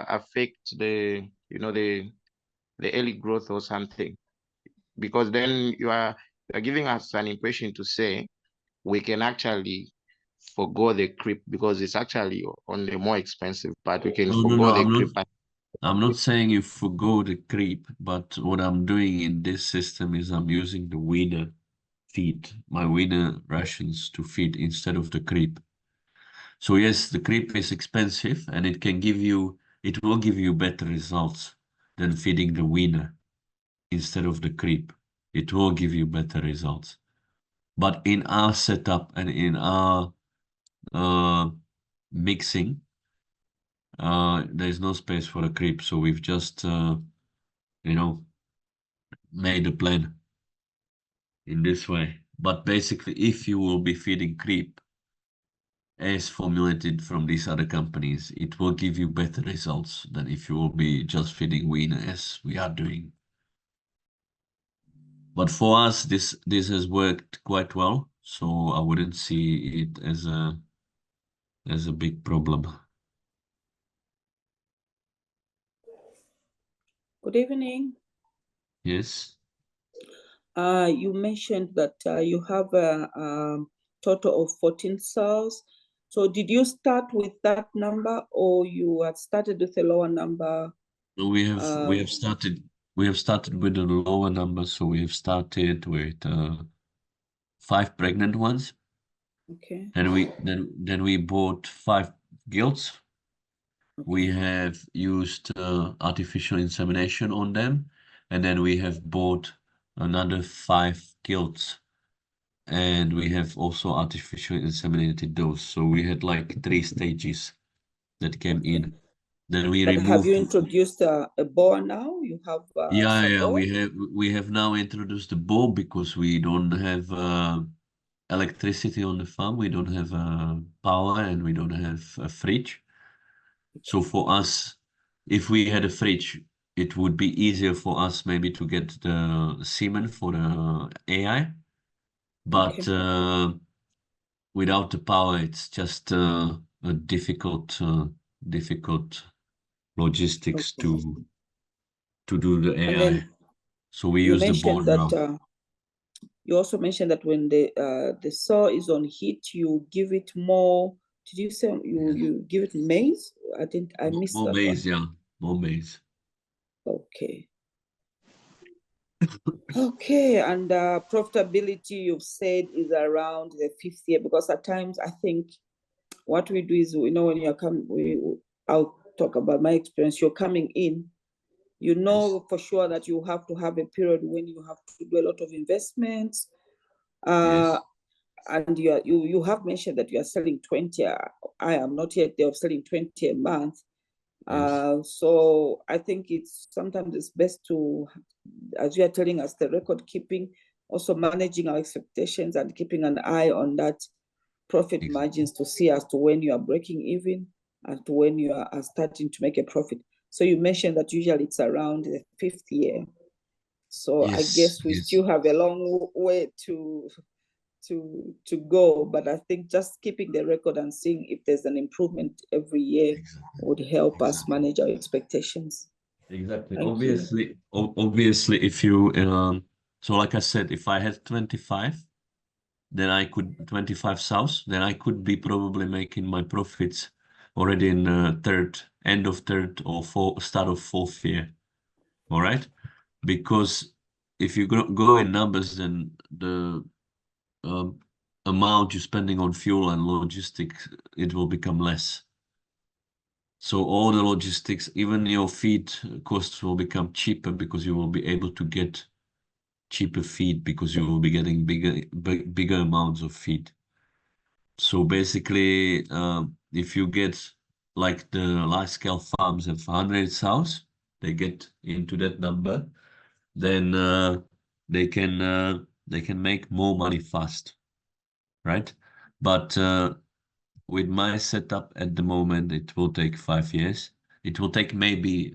affect the, the early growth or something, because then you're giving us an impression to say we can actually forgo the creep because it's actually on the more expensive part. We can No, forgo the creep. I'm not saying you forgo the creep, but what I'm doing in this system is I'm using the weaner feed, my weaner rations to feed instead of the creep. So yes, the creep is expensive and it will give you better results than feeding the weaner instead of the creep. It will give you better results. But in our setup and in our mixing, there's no space for a creep. So we've just, made a plan in this way. But basically, if you will be feeding creep as formulated from these other companies, it will give you better results than if you will be just feeding wean as we are doing. But for us, this has worked quite well, so I wouldn't see it as a big problem. Good evening. Yes. You mentioned that you have a total of 14 cells. So did you start with that number, or you had started with a lower number? No, we have started with a lower number, so we have started with 5 pregnant ones. Okay. And we bought 5 gilts. Okay. We have used artificial insemination on them, and then we have bought another 5 gilts, and we have also artificial inseminated those. So we had like 3 stages that came in. Then we removed. Have you introduced a boa now? You have yeah, we have now introduced the boa because we don't have electricity on the farm. We don't have power, and we don't have a fridge. So for us, if we had a fridge, it would be easier for us maybe to get the semen for the AI. But without the power, it's just a difficult logistics to do the AI. So we use the board now. You also mentioned that when the soil is on heat, you give it more. Did you say you give it maize? I missed more that maize, one. yeah, more maize. Okay. Okay, and profitability you've said is around the 5th year, because at times I think what we do is, when you're coming, I'll talk about my experience. You're coming in, for sure that you have to have a period when you have to do a lot of investments. Yes. And you have mentioned that you are selling 20. I am not yet there of selling 20 a month. Yes. So I think sometimes it's best to, as you are telling us, the record keeping, also managing our expectations and keeping an eye on that profit margins to see as to when you are breaking even and to when you are starting to make a profit. So you mentioned that usually it's around the 5th year. So yes, I guess we still have a long way to go, but I think just keeping the record and seeing if there's an improvement every year would help us manage our expectations. Exactly. Obviously, if you so like I said, if I had 25, then I could 25 south, then I could be probably making my profits already in end of third or start of 4th year. All right, because if you go in numbers, then the amount you're spending on fuel and logistics, it will become less. So all the logistics, even your feed costs will become cheaper because you will be able to get cheaper feed because you will be getting bigger amounts of feed. So basically, if you get like the large scale farms have 100 sows, they get into that number, then they can make more money fast, right? But with my setup at the moment, it will take 5 years. It will take maybe,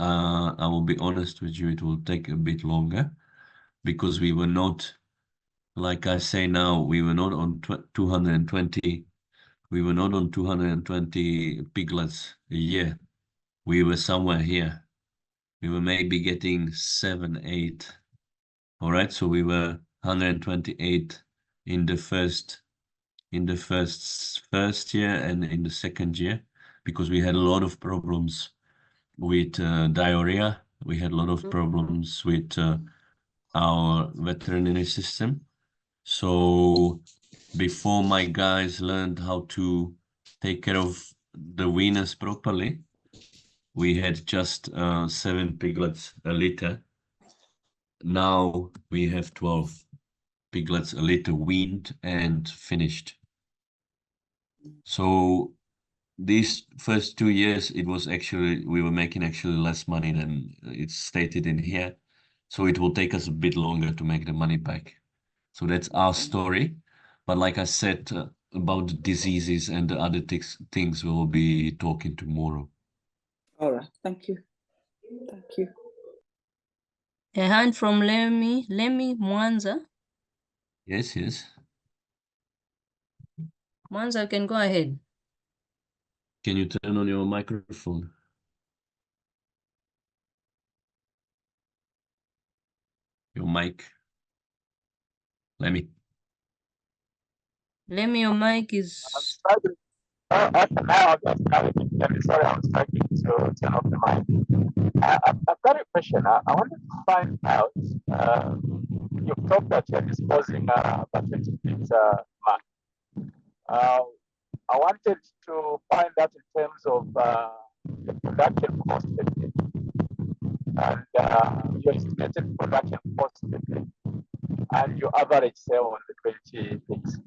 I will be honest with you, it will take a bit longer because we were not, like I say now, we were not on 220 piglets a year. we were somewhere here. We were maybe getting 7, 8. All right, so we were 128 in the first year and in the second year, because we had a lot of problems with diarrhea. We had a lot of problems with our veterinary system. So before my guys learned how to take care of the weaners properly, we had just 7 piglets a litter. Now we have 12 piglets a litter weaned and finished. So these first 2 years, it was actually, we were making actually less money than it's stated in here. So it will take us a bit longer to make the money back. So that's our story. But like I said, about the diseases and the other things we'll be talking tomorrow. All right, thank you. Thank you. A hand from Lemmy Mwanza. Yes, yes. Mwanza, can go ahead. Can you turn on your microphone? Your mic. Lemmy, your mic is... Now I'm just coming. Sorry, I was trying to turn off the mic. I've got a question. I wanted to find out. You've talked that you're disposing about 20 pigs a month. I wanted to find out in terms of the production cost per pig and your estimated production cost per pig and your average sale on the 20 pigs.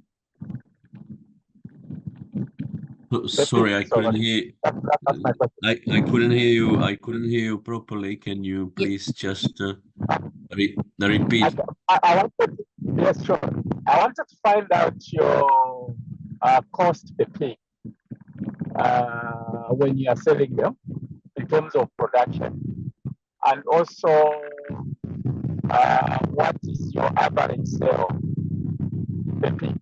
sorry, I couldn't hear. That's my question. I couldn't hear you. I couldn't hear you properly. Can you please just repeat? I wanted, yes, sure. I wanted to find out your cost per pig when you are selling them in terms of production, and also what is your average sale per pig?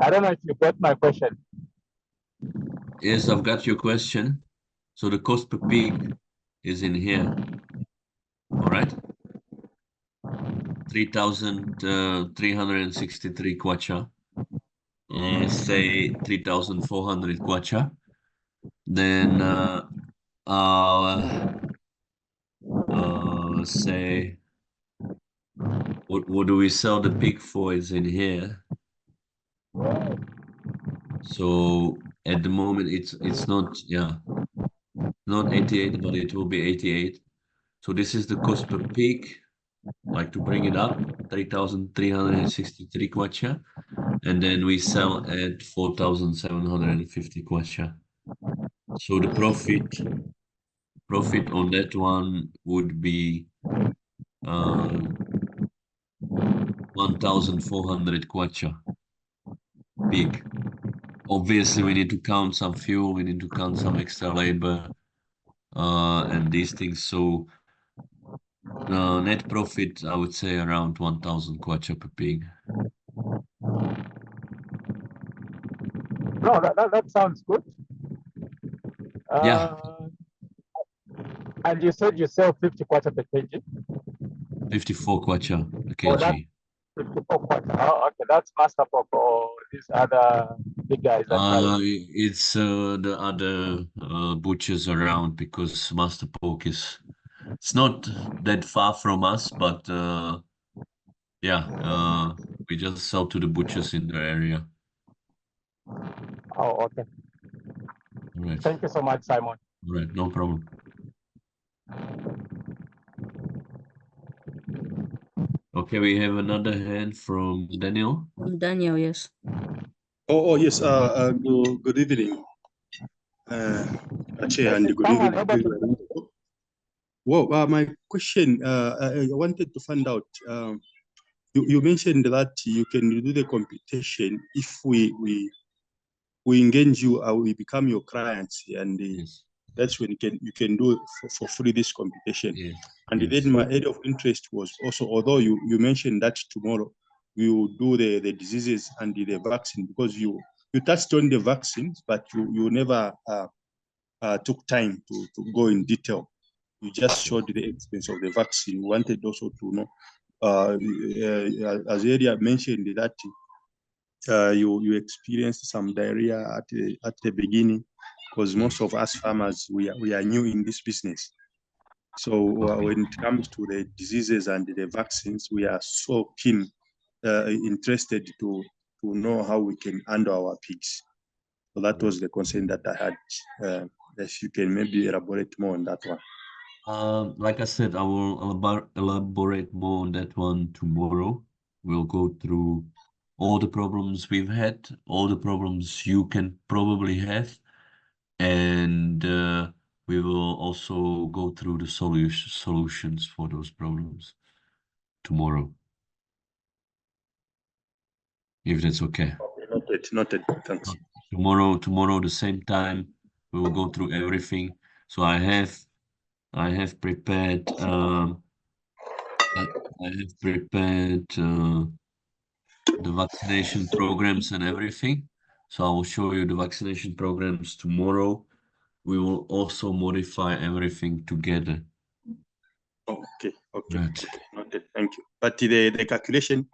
I don't know if you got my question. Yes, I've got your question. So the cost per pig is in here. All right. 3,363 kwacha. Say 3,400 kwacha. Then say what do we sell the pig for is in here. So at the moment it's not, yeah, not 88, but it will be 88. So this is the cost per pig, like to bring it up, 3,363 kwacha, and then we sell at 4,750 kwacha. So the profit on that one would be 1,400 kwacha pig. Obviously, we need to count some fuel, we need to count some extra labor, and these things. So net profit, I would say around 1,000 kwacha per pig. No, that sounds good. Yeah. And you said you sell 50 kwacha per kg? 54 kwacha a Oh, that's kg. 54 kwacha. Oh, okay, that's master pork or these other big guys that It's the other butchers around, because Master Pork it's not that far from us, but yeah, we just sell to the butchers in the area. Oh, okay. All right. Thank you so much, Simon. All right, no problem. Okay, we have another hand from Daniel. From Daniel, yes. Oh yes. Good evening, Chair, and good evening. Well, my question, I wanted to find out. You mentioned that you can do the computation if we engage you, we become your clients, and Yes. that's when you can do for free this computation. Yes. And Yes. then my area of interest was also, although you mentioned that tomorrow we will do the diseases and the vaccine, because you touched on the vaccines, but you never took time to go in detail. You just showed the expense of the vaccine. We wanted also to know, as Elia mentioned, that you experienced some diarrhea at the beginning, because most of us farmers, we are new in this business. So when it comes to the diseases and the vaccines, we are so keen, interested to know how we can handle our pigs. So that was the concern that I had. If you can maybe elaborate more on that one. Like I said, I will elaborate more on that one tomorrow. We'll go through all the problems we've had, all the problems you can probably have, and we will also go through the solutions for those problems tomorrow. If that's okay. Noted. Thanks. Tomorrow, the same time, we will go through everything. So I have prepared the vaccination programs and everything. So I will show you the vaccination programs tomorrow. We will also modify everything together. Okay. Right. Noted. Thank you. But the calculation.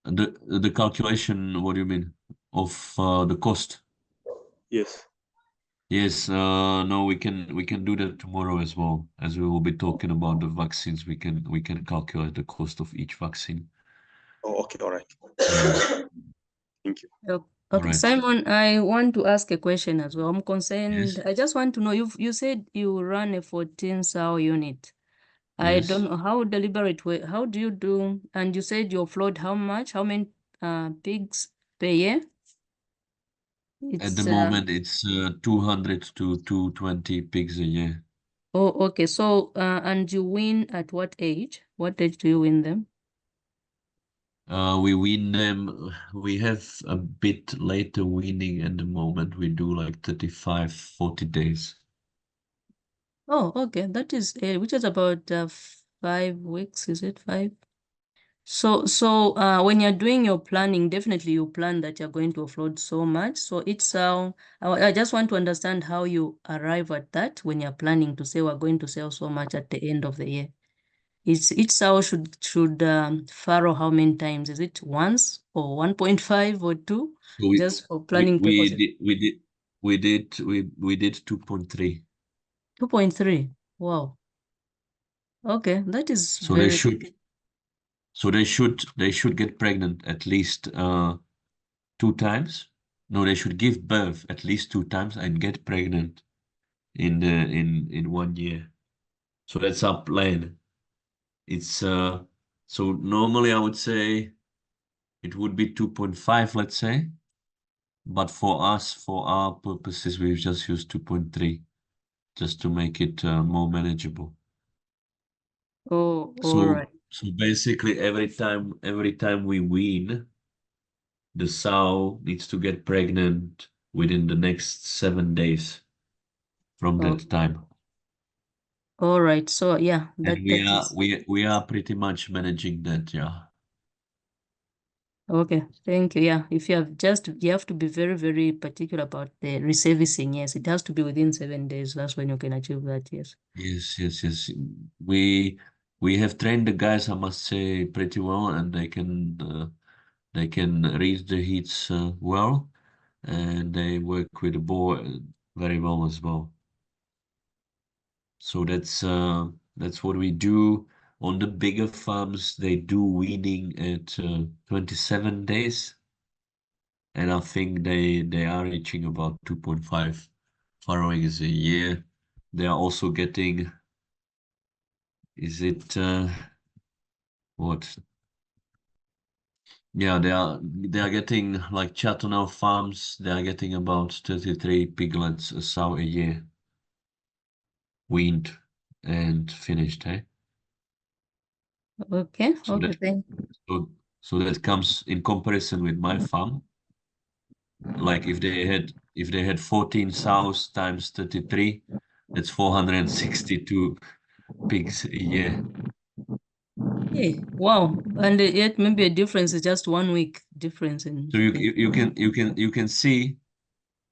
The calculation, what do you mean? Of the cost? Yes. Yes, no, we can do that tomorrow as well. As we will be talking about the vaccines, we can calculate the cost of each vaccine. Oh, okay, all right. Thank you. Okay, Right. Simon, I want to ask a question as well. I'm concerned. Yes. I just want to know, you said you run a 14 sow unit. I Yes. don't know how deliberate way. How do you do? And you said you offload how much? How many pigs per year? At the moment, it's 200 to 220 pigs a year. Oh, okay. So, and you win at what age? What age do you win them? We wean them. We have a bit later weaning at the moment. We do like 35, 40 days. Oh, okay. That is which is about 5 weeks. Is it 5? So when you're doing your planning, definitely you plan that you're going to offload so much. So it's I just want to understand how you arrive at that when you're planning to say we're going to sell so much at the end of the year. Each sow should farrow how many times? Is it once or 1.5 or 2? So Just for planning purposes. we did 2.3. 2.3. Wow. Okay, that is So very they should get pregnant at least 2 times. No, they should give birth at least 2 times and get pregnant in 1 year. So that's our plan. It's so normally I would say it would be 2.5, let's say. But for us, for our purposes, we've just used 2.3 just to make it more manageable. Oh, all right. So basically every time we wean, the sow needs to get pregnant within the next 7 days from that time. All right. So yeah, And we are pretty much managing that, yeah. Okay, thank you. Yeah, if you have to be very, very particular about the reservicing. Yes, it has to be within 7 days. That's when you can achieve that. Yes. Yes. We have trained the guys, I must say, pretty well, and they can read the heats well, and they work with the boar very well as well. So that's what we do. On the bigger farms, they do weaning at 27 days, and I think they are reaching about 2.5 farrowings a year. They are also getting, is it what? Yeah, they are getting like Chateauneuf farms. They are getting about 33 piglets a sow a year, weaned and finished. Eh? Okay. So Okay. that Thank so that comes in comparison with my farm. Like if they had 14 sows times 33, that's 462 pigs a year. Hey, wow. And yet maybe a difference is just 1 week difference in. So you can see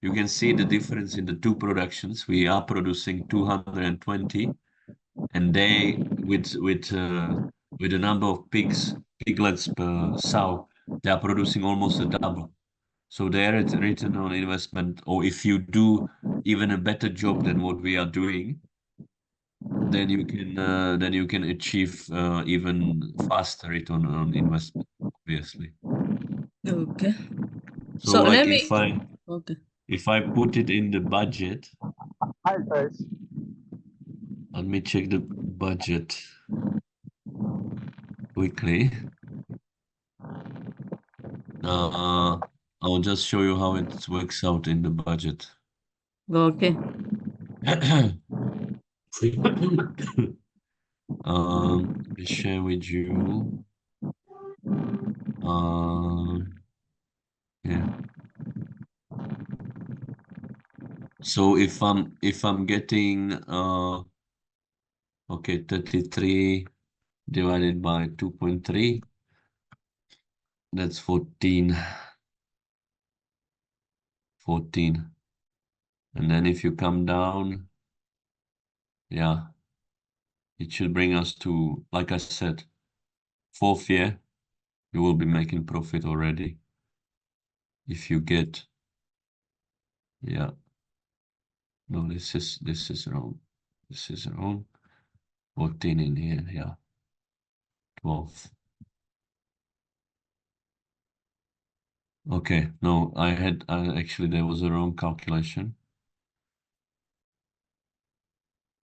you can see the difference in the two productions. We are producing 220, and they with the number of piglets per sow, they are producing almost a double. So their return on investment, or if you do even a better job than what we are doing, then you can achieve even faster return on investment, obviously. Okay. So So like let me. Okay. if I put it in the budget, Hi guys. let me check the budget quickly. I'll just show you how it works out in the budget. Okay. Let me share with you. Yeah. So if I'm getting okay, 33 divided by 2.3, that's 14. And then if you come down, yeah, it should bring us to, like I said, 4th year, you will be making profit already. If you get, yeah, no, this is wrong. This is wrong. 14 in here, yeah. 12. Okay, no, actually there was a wrong calculation.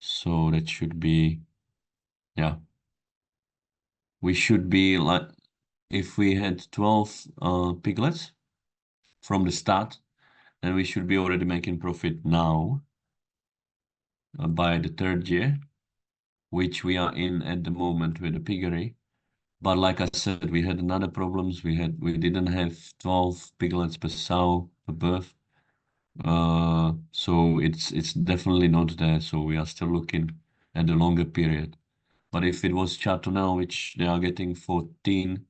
So that should be, yeah. We should be like, if we had 12 piglets from the start, then we should be already making profit now by the 3rd year, which we are in at the moment with the piggery. But like I said, we had another problems. We didn't have 12 piglets per sow per birth. So it's definitely not there. So we are still looking at the longer period. But if it was Chateauneuf, which they are getting 14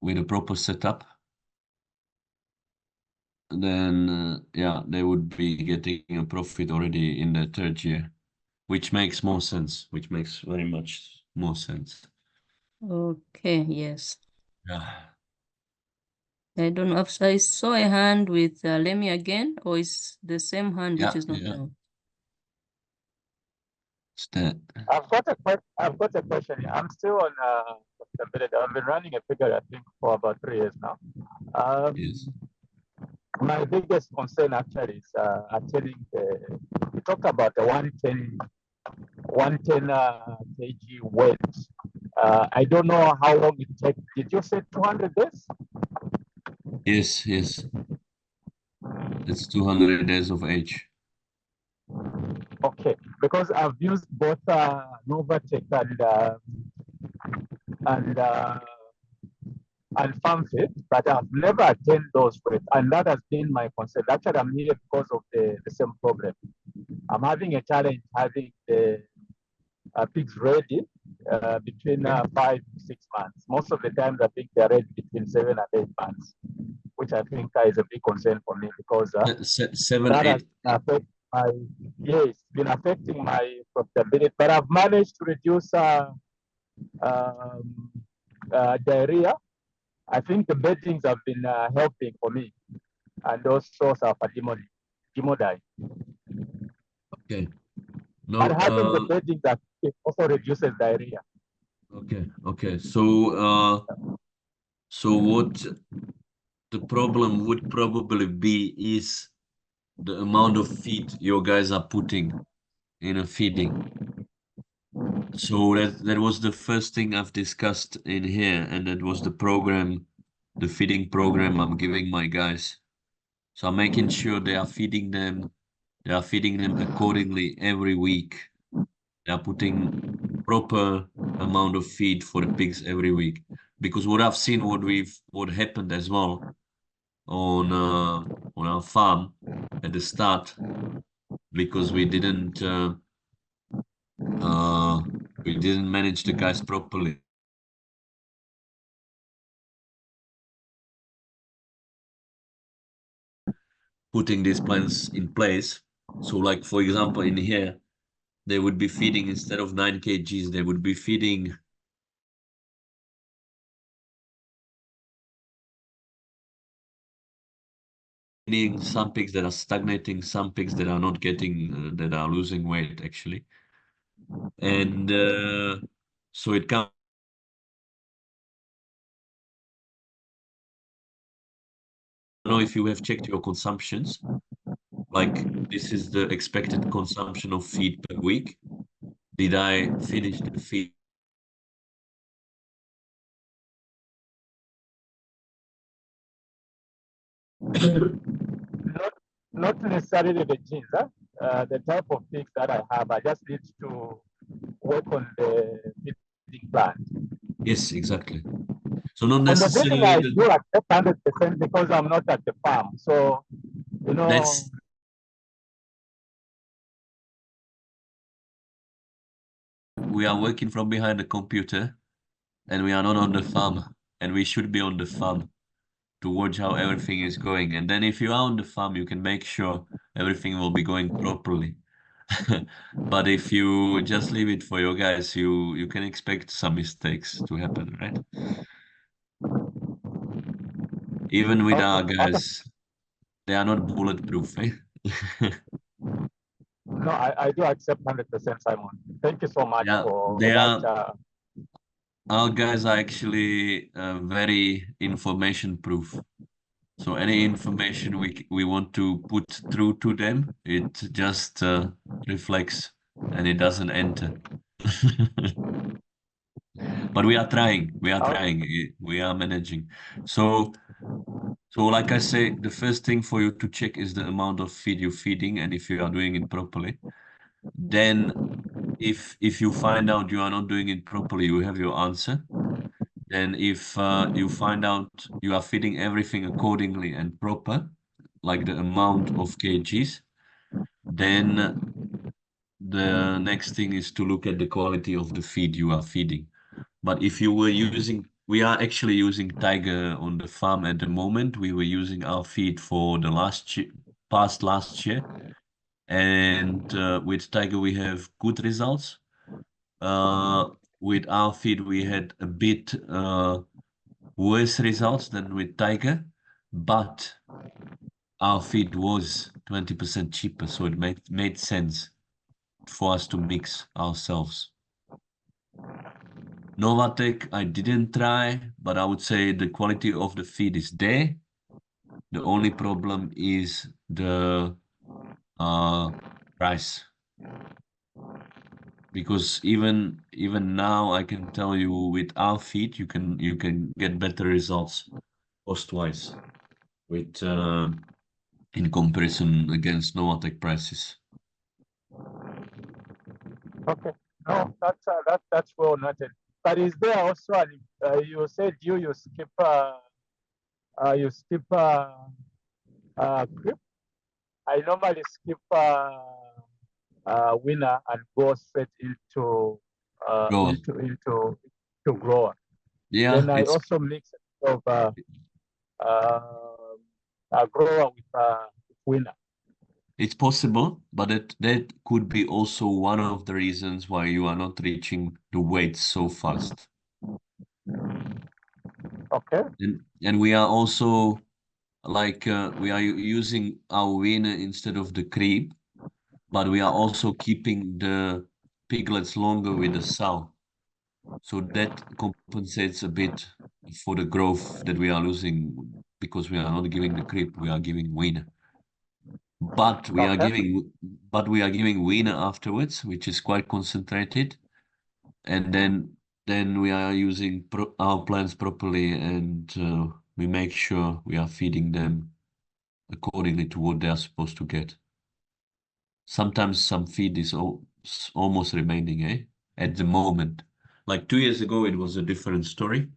with a proper setup, then yeah, they would be getting a profit already in the 3rd year, which makes more sense, which makes very much more sense. Okay, yes. Yeah. I don't know if I saw a hand with Lemmy again, or is the same hand which is not down? I've got a question here. I'm still on profitability. I've been running a figure, I think, for about 3 years now. Yes. My biggest concern actually is attaining you talked about the 110 kg weight. I don't know how long it takes. Did you say 200 days? Yes. It's 200 days of age. Okay, because I've used both Novatech and FarmFit, but I've never attained those weights, and that has been my concern. Actually, I'm here because of the same problem. I'm having a challenge having the pigs ready between 5 to 6 months. Most of the times, I think they're ready between 7 and 8 months, which I think is a big concern for me because 7, that 8. It's been affecting my profitability. But I've managed to reduce diarrhea. I think the beddings have been helping for me, and also dimodine. Okay. No. But having the beddings also reduces diarrhea. Okay. So what the problem would probably be is the amount of feed your guys are putting in a feeding. So that was the first thing I've discussed in here, and that was the program, the feeding program I'm giving my guys. So I'm making sure they are feeding them accordingly every week. They are putting proper amount of feed for the pigs every week. Because what I've seen, what happened as well on our farm at the start, because we didn't manage the guys properly. putting these plans in place. So like, for example, in here, they would be feeding, instead of 9 kgs, they would be feeding some pigs that are stagnating, some pigs that are not getting, that are losing weight actually. And so it comes. I don't know if you have checked your consumptions, like this is the expected consumption of feed per week. Did I finish the feed? Not necessarily the genes, the type of pigs that I have. I just need to work on the feeding plan. Yes, exactly. So not On the feeding, I necessarily. do accept 100% because I'm not at the farm. So, you know, That's we are working from behind the computer, and we are not on the farm, and we should be on the farm to watch how everything is going. And then if you are on the farm, you can make sure everything will be going properly. But if you just leave it for your guys, you can expect some mistakes to happen, right? Even with our okay. guys, they are not bulletproof, eh? No, I do accept 100%, Simon. Thank you so much Yeah, for they that. are. Our guys are actually very information proof. So any information we want to put through to them, it just reflects and it doesn't enter. But we are trying. We are trying. We are managing. So like I say, the first thing for you to check is the amount of feed you're feeding and if you are doing it properly. Then if you find out you are not doing it properly, you have your answer. Then if you find out you are feeding everything accordingly and proper, like the amount of kgs, then the next thing is to look at the quality of the feed you are feeding. But if you were using, we are actually using Tiger on the farm at the moment. We were using our feed for the last year. And with Tiger, we have good results. With our feed, we had a bit worse results than with Tiger, but our feed was 20% cheaper, so it made sense for us to mix ourselves. Novatec, I didn't try, but I would say the quality of the feed is there. The only problem is the price. Because even now, I can tell you with our feed, you can get better results cost-wise with in comparison against Novatec prices. Okay. No, that's well noted. But is there also you said you skip grip? I normally skip winner and go straight into Grower. grower. Yeah, Then I it's also mix of grower with winner. it's possible, but that could be also one of the reasons why you are not reaching the weight so fast. Okay. And we are also like we are using our winner instead of the creep, but we are also keeping the piglets longer with the sow. So that compensates a bit for the growth that we are losing because we are not giving the creep, we are giving winner. But we are giving winner afterwards, which is quite concentrated, and then we are using our plants properly, and we make sure we are feeding them accordingly to what they are supposed to get. Sometimes some feed is almost remaining, at the moment. Like 2 years ago, it was a different story,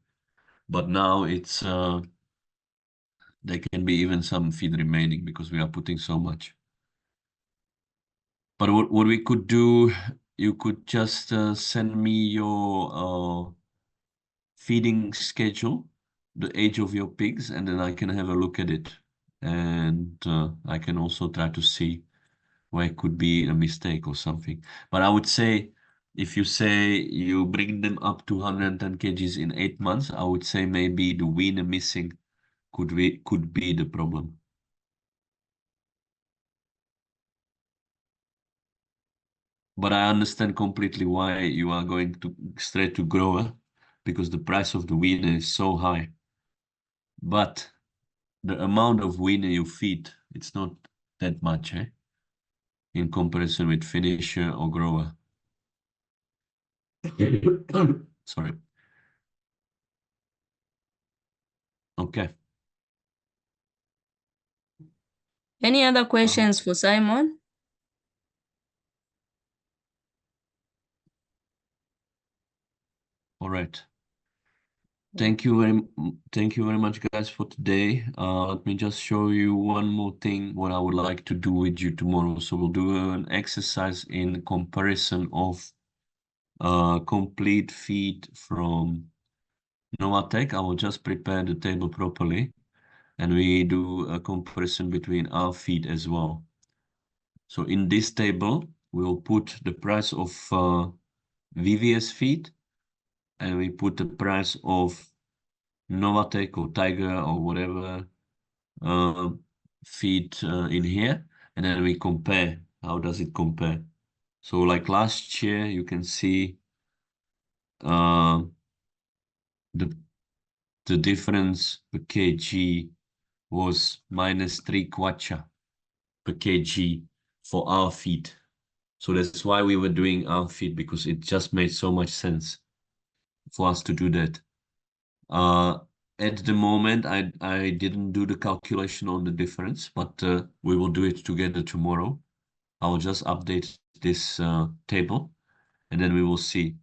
but now it's there can be even some feed remaining because we are putting so much. But what we could do, you could just send me your feeding schedule, the age of your pigs, and then I can have a look at it. and I can also try to see where it could be a mistake or something. But I would say, if you say you bring them up to 110 kgs in 8 months, I would say maybe the weaner missing could be the problem. But I understand completely why you are going to straight to grower, because the price of the weaner is so high. But the amount of weaner you feed, it's not that much, in comparison with finisher or grower. Sorry. Okay. Any other questions for Simon? All right. Thank you very much, guys, for today. Let me just show you one more thing what I would like to do with you tomorrow. So we'll do an exercise in comparison of complete feed from UNZA-AGRIC. I will just prepare the table properly, and we do a comparison between our feed as well. So in this table, we'll put the price of VVS feed, and we put the price of UNZA-AGRIC or Tiger or whatever feed in here, and then we compare. How does it compare? So like last year, you can see the difference per kg was -3 kwacha per kg for our feed. So that's why we were doing our feed, because it just made so much sense for us to do that. At the moment, I didn't do the calculation on the difference, but we will do it together tomorrow. I will just update this table, and then we will see.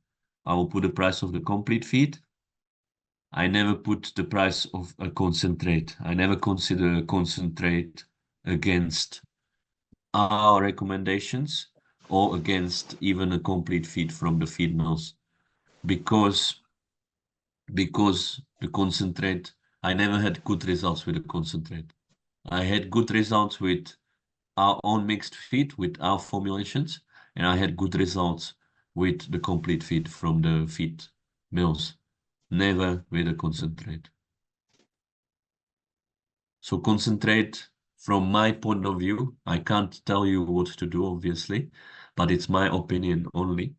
I will put the price of the complete feed. I never put the price of a concentrate. I never consider a concentrate against our recommendations or against even a complete feed from the feed mills, because the concentrate, I never had good results with the concentrate. I had good results with our own mixed feed, with our formulations, and I had good results with the complete feed from the feed mills, never with a concentrate. So concentrate, from my point of view, I can't tell you what to do, obviously, but it's my opinion only.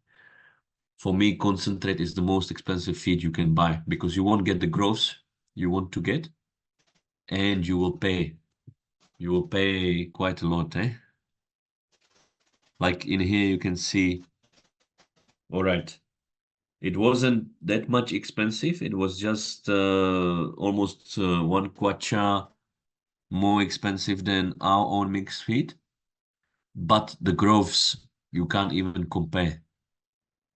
For me, concentrate is the most expensive feed you can buy, because you won't get the growth you want to get, and you will pay. You will pay quite a lot, Like in here, you can see, all right, it wasn't that much expensive. It was just almost 1 kwacha more expensive than our own mixed feed. But the growths, you can't even compare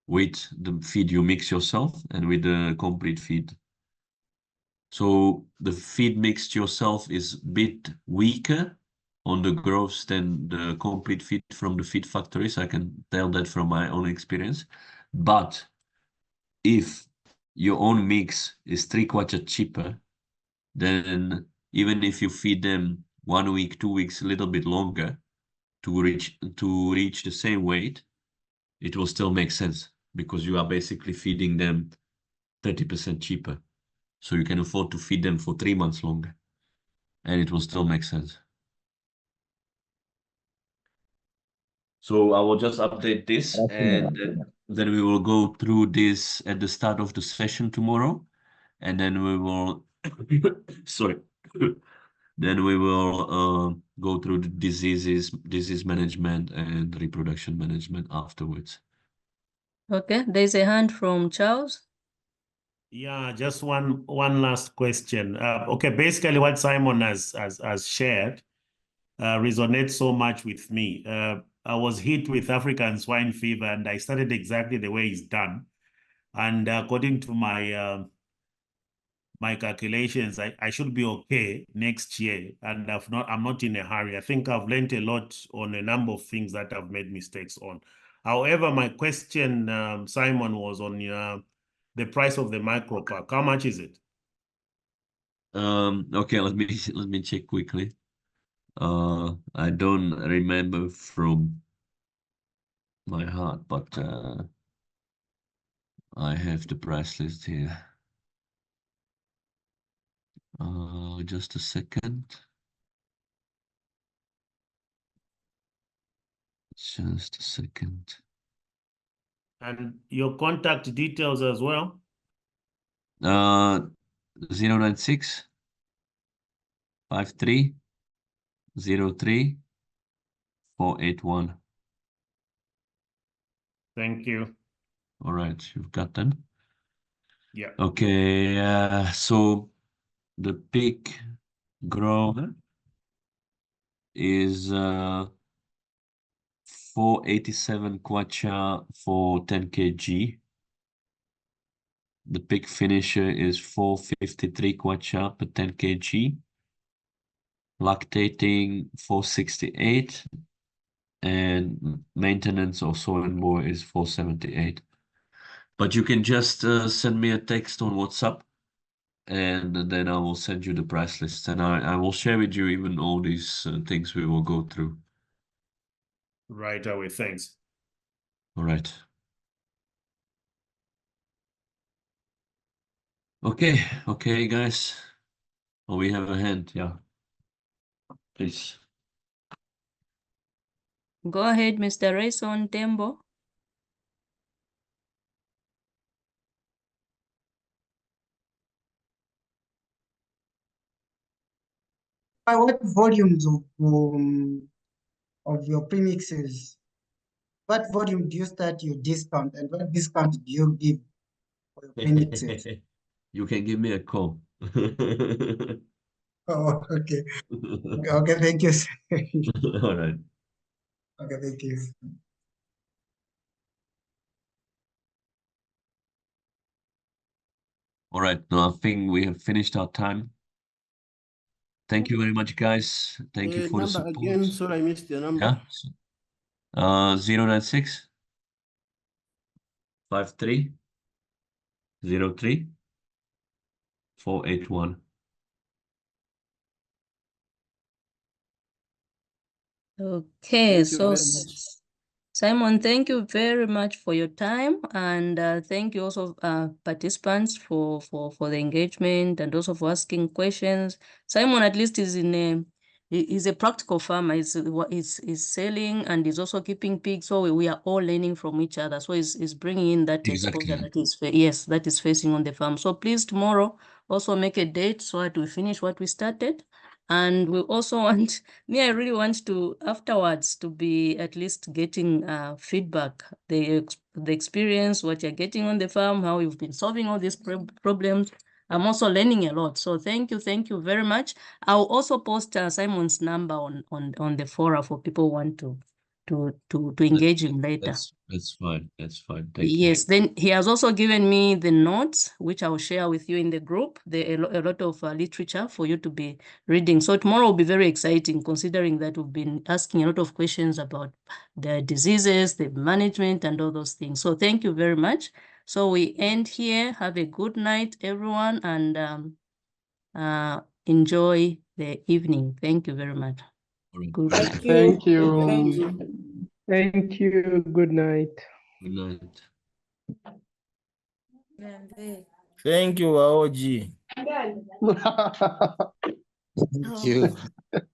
with the feed you mix yourself and with the complete feed. So the feed mixed yourself is a bit weaker on the growths than the complete feed from the feed factories. I can tell that from my own experience. But if your own mix is 3 kwacha cheaper, then even if you feed them 1 week, 2 weeks, a little bit longer to reach the same weight, it will still make sense, because you are basically feeding them 30% cheaper. So you can afford to feed them for 3 months longer, and it will still make sense. So I will just update this, and then we will go through this at the start of the session tomorrow, and then we will, sorry, then we will go through the disease management and reproduction management afterwards. Okay, there's a hand from Charles. Yeah, just one last question. Okay, basically what Simon has shared resonates so much with me. I was hit with African swine fever, and I started exactly the way it's done. And according to my my calculations, I should be okay next year. And I'm not in a hurry. I think I've learned a lot on a number of things that I've made mistakes on. However, my question, Simon, was on the price of the micropack. How much is it? Okay, let me check quickly. I don't remember from my heart, but I have the price list here. Just a second. Just a second. And your contact details as well? 096 53 03 481. Thank you. All right, you've got them. Yeah. Okay, so the peak grower is 487 kwacha for 10 kg. The peak finisher is 453 kwacha per 10 kg. Lactating 468, and maintenance of soil and bore is 478. But you can just send me a text on WhatsApp, and then I will send you the price list, and I will share with you even all these things we will go through. Right away. Thanks. All right. Okay, guys. Oh, we have a hand, yeah. Please. Go ahead, Mr. Rayson Tembo. By what volumes of your premixes? What volume do you start your discount, and what discount do you give for your premixes? You can give me a call. Oh, okay. Okay, thank you. All right. Okay, thank you. All right. Now I think we have finished our time. Thank you very much, guys. Thank you for the Number support. again, sorry, I missed the number. Yeah. 096 53 03 481. Okay, Thank you so very much. Simon, thank you very much for your time, and thank you also participants for the engagement and also for asking questions. Simon at least is he's a practical farmer. He's selling and he's also keeping pigs. So we are all learning from each other. So he's bringing in that exposure that is facing on the farm. So please tomorrow also make a date so that we finish what we started. And we also want, I really want to afterwards to be at least getting feedback, the experience, what you're getting on the farm, how you've been solving all these problems. I'm also learning a lot. So thank you very much. I'll also post Simon's number on the forum for people who want to engage him later. That's fine. That's fine. Thank you. Yes, then he has also given me the notes, which I'll share with you in the group. There are a lot of literature for you to be reading. So tomorrow will be very exciting, considering that we've been asking a lot of questions about the diseases, the management, and all those things. So thank you very much. So we end here. Have a good night, everyone, and enjoy the evening. Thank you very much. Good night. Thank you. Thank you. Thank you. Thank you. Good night. Good night. Thank you, Aoji. Thank you.